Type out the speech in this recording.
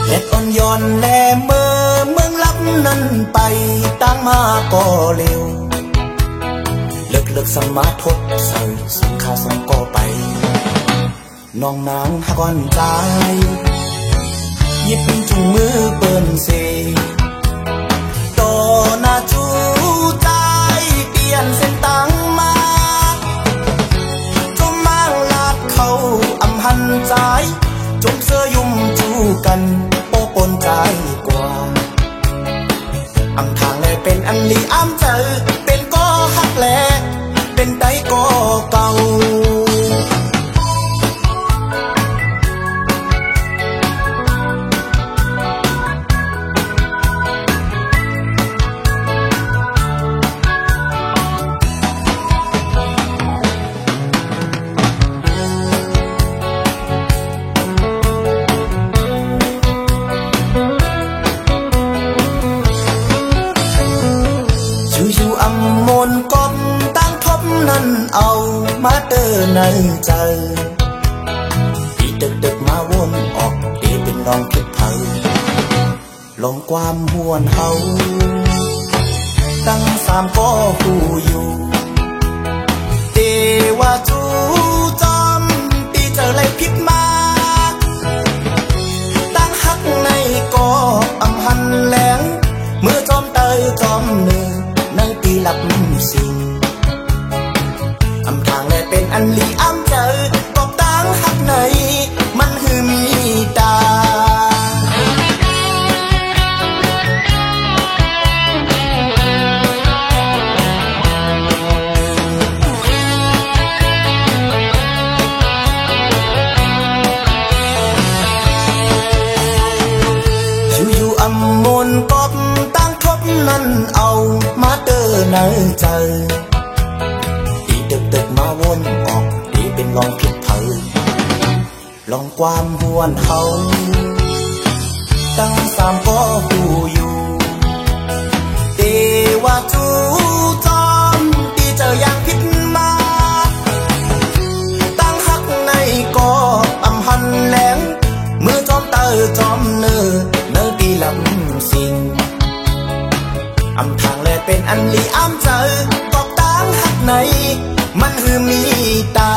เห็ดอ่อนย้อนแลเมื่อเมืองลับนั้นไปตั้งมาก็เร็วเลิกสมาทดใส่สังขาสังก็ไปน้องนางหักอ่อนใจหยิบจุงมือเปิ้นเซโตนาจูใจเปลี่ยนเส้นตังมาจมมางลาดเขาอำหันใจจมเสื้อยุ่มจูกันโป้ปนใจกว่าอำทางแลเป็นอันลีอ้ำเจอเป็นก็ฮักแลเป็นไตก็เก่าอยู่อำมนกบตั้งทบนั้นเอามาเตอในใจปีดึกมาวนออกตีเป็นรองคิดเผาลงความหวนเฮาตั้งสามก็ผู้อยู่เตว่าจูจอมตีเจอไรพิษมาตั้งหักในก็อำหันแหลงเมื่อจอมเตยจอมเนื้อในตีหลับสิ่งอำทางแลเป็นอันลีอ้ำเจอกบตั้งหักในมันคือมีตาอยู่อำมนกบตั้งทบนั้นเอามาเตอในใจตีดึกมาวนออกตีเป็นลองผิดเผาลองความหวนเฮาตั้งสามก็ผู้อยู่เตว่าจูจอมตีเจออย่างผิดมาตั้งหักในก็อำหันแหลงเมื่อจอมเตอจอมเนื้อตีลำสิ่งอำทางแลเป็นอันลีอ้ำเจอกอบตั้งหักในมันคือมีตา